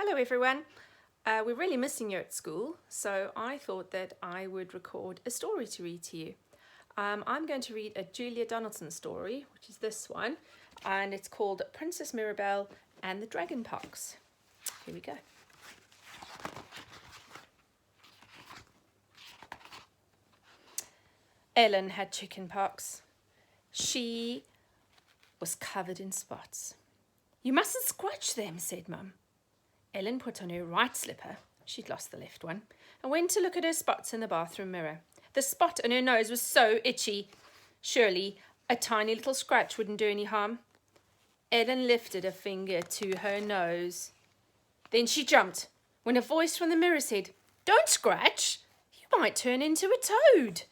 Hello everyone. We're really missing you at school, so I thought that I would record a story to read to you. I'm going to read a Julia Donaldson story, which is this one, and it's called Princess Mirror-Belle and the Dragon Pox. Here we go. Ellen had chicken pox. She was covered in spots. "You mustn't scratch them," said Mum. Ellen put on her right slipper, she'd lost the left one, and went to look at her spots in the bathroom mirror. The spot on her nose was so itchy. Surely a tiny little scratch wouldn't do any harm. Ellen lifted a finger to her nose. Then she jumped when a voice from the mirror said, "Don't scratch, you might turn into a toad."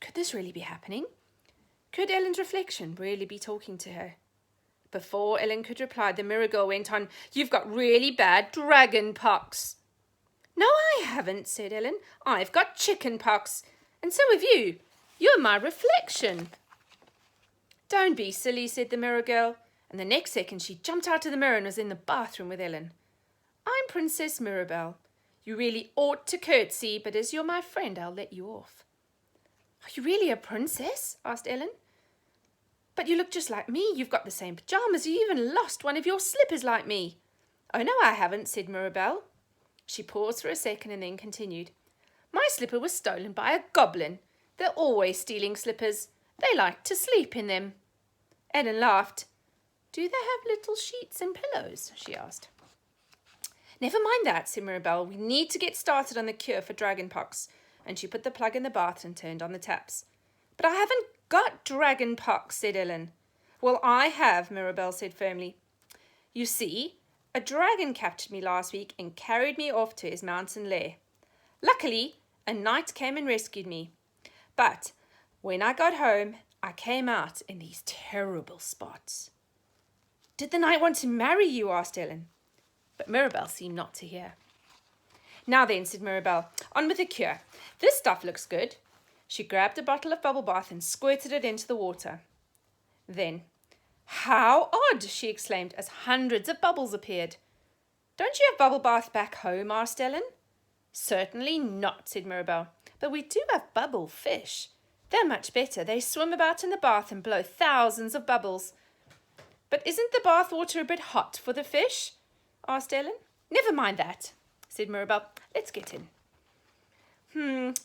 Could this really be happening? Could Ellen's reflection really be talking to her? Before Ellen could reply, the mirror girl went on, "You've got really bad dragon pox." "No, I haven't," said Ellen. "I've got chicken pox, and so have you. You're my reflection." "Don't be silly," said the mirror girl, and the next second she jumped out of the mirror and was in the bathroom with Ellen. "I'm Princess Mirror-Belle. You really ought to curtsy, but as you're my friend, I'll let you off." "Are you really a princess?" asked Ellen. "But you look just like me. You've got the same pajamas. You even lost one of your slippers like me." "Oh, no, I haven't," said Mirror-Belle. She paused for a second and then continued. "My slipper was stolen by a goblin. They're always stealing slippers. They like to sleep in them." Ellen laughed. "Do they have little sheets and pillows?" she asked. "Never mind that," said Mirror-Belle. "We need to get started on the cure for dragon pox." And she put the plug in the bath and turned on the taps. "But I haven't got dragon pox," said Ellen. "Well, I have," Mirror-Belle said firmly. "You see, a dragon captured me last week and carried me off to his mountain lair. Luckily, a knight came and rescued me. But when I got home, I came out in these terrible spots." "Did the knight want to marry you?" asked Ellen. But Mirror-Belle seemed not to hear. "Now then," said Mirror-Belle, "on with the cure. This stuff looks good." She grabbed a bottle of bubble bath and squirted it into the water. Then, "How odd!" she exclaimed as hundreds of bubbles appeared. "Don't you have bubble bath back home?" asked Ellen. "Certainly not," said Mirror-Belle. "But we do have bubble fish. They're much better. They swim about in the bath and blow thousands of bubbles." "But isn't the bath water a bit hot for the fish?" asked Ellen. "Never mind that," said Mirror-Belle. "Let's get in."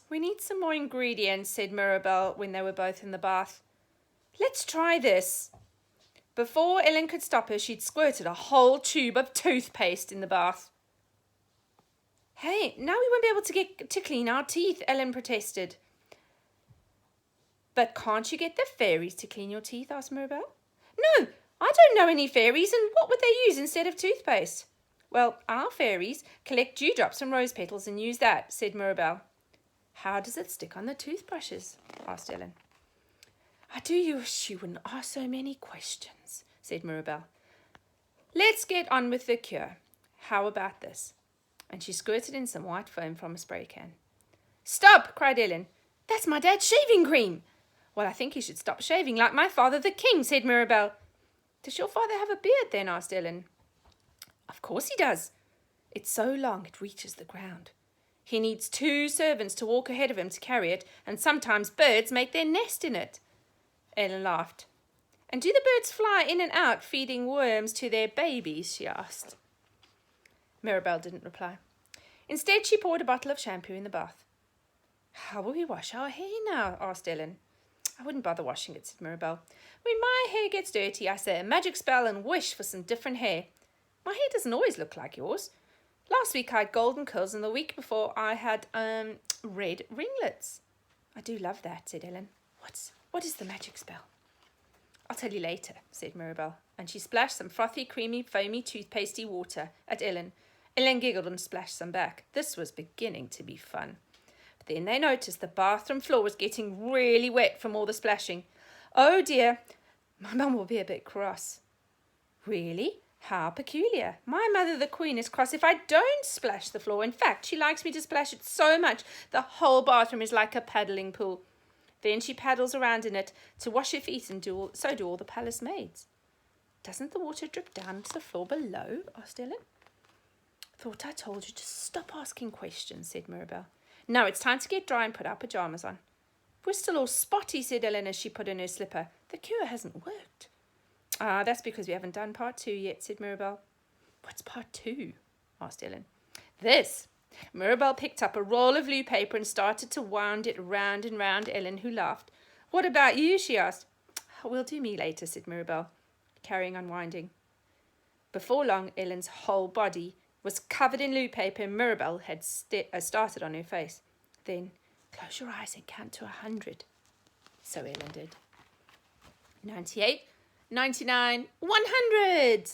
We need some more ingredients," said Mirror-Belle when they were both in the bath. "Let's try this." Before Ellen could stop her, she'd squirted a whole tube of toothpaste in the bath. "Hey, now we won't be able to clean our teeth," Ellen protested. "But can't you get the fairies to clean your teeth?" asked Mirror-Belle. "No, I don't know any fairies, and what would they use instead of toothpaste?" "Well, our fairies collect dewdrops from rose petals and use that," said Mirror-Belle. "How does it stick on the toothbrushes?" asked Ellen. "I do wish you wouldn't ask so many questions," said Mirror-Belle. "Let's get on with the cure. How about this?" And she squirted in some white foam from a spray can. "Stop!" cried Ellen. "That's my dad's shaving cream." "Well, I think he should stop shaving like my father the king," said Mirror-Belle. "Does your father have a beard then?" asked Ellen. "Of course he does. It's so long it reaches the ground. He needs 2 servants to walk ahead of him to carry it, and sometimes birds make their nest in it." Ellen laughed. "And do the birds fly in and out feeding worms to their babies?" she asked. Mirror-Belle didn't reply. Instead, she poured a bottle of shampoo in the bath. "How will we wash our hair now?" asked Ellen. "I wouldn't bother washing it," said Mirror-Belle. "When my hair gets dirty, I say a magic spell and wish for some different hair. My hair doesn't always look like yours. Last week I had golden curls, and the week before I had red ringlets." "I do love that," said Ellen. What is the magic spell?" "I'll tell you later," said Mirror-Belle, and she splashed some frothy, creamy, foamy, toothpastey water at Ellen. Ellen giggled and splashed some back. This was beginning to be fun. But then they noticed the bathroom floor was getting really wet from all the splashing. "Oh dear, my mum will be a bit cross." "Really? How peculiar. My mother, the Queen, is cross if I don't splash the floor. In fact, she likes me to splash it so much the whole bathroom is like a paddling pool. Then she paddles around in it to wash her feet, and so do all the palace maids." "Doesn't the water drip down to the floor below?" asked Ellen. Thought I told you to stop asking questions, said Mirror-Belle. Now it's time to get dry and put our pyjamas on. We're still all spotty, said Ellen as she put on her slipper. The cure hasn't worked. Ah, that's because we haven't done part 2 yet, said Mirror-Belle. What's part 2? asked Ellen. This. Mirror-Belle picked up a roll of blue paper and started to wound it round and round Ellen, who laughed. What about you? she asked. We'll do me later, said Mirror-Belle, carrying on winding. Before long, Ellen's whole body was covered in blue paper and Mirror-Belle had started on her face. Then, close your eyes and count to 100. So Ellen did. 98, 99, 100!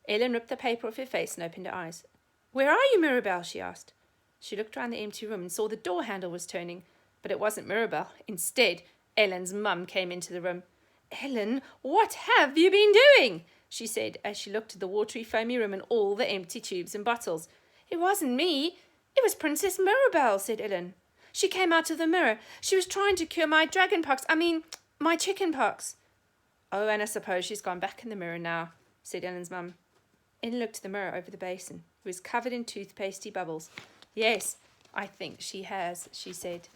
Ellen ripped the paper off her face and opened her eyes. Where are you, Mirror-Belle? she asked. She looked round the empty room and saw the door handle was turning, but it wasn't Mirror-Belle. Instead, Ellen's mum came into the room. Ellen, what have you been doing? she said as she looked at the watery, foamy room and all the empty tubes and bottles. It wasn't me. It was Princess Mirror-Belle, said Ellen. She came out of the mirror. She was trying to cure my my chicken pox. Oh, and I suppose she's gone back in the mirror now, said Ellen's mum. Ellen looked at the mirror over the basin. It was covered in toothpastey bubbles. Yes, I think she has, she said.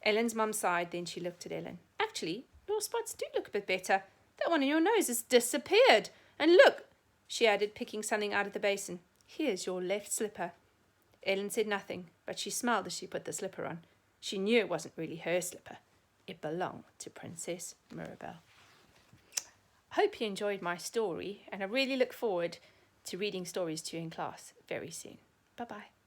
Ellen's mum sighed, then she looked at Ellen. Actually, your spots do look a bit better. That one on your nose has disappeared. And look, she added, picking something out of the basin. Here's your left slipper. Ellen said nothing, but she smiled as she put the slipper on. She knew it wasn't really her slipper. It belonged to Princess Mirror-Belle. I hope you enjoyed my story, and I really look forward to reading stories to you in class very soon. Bye-bye.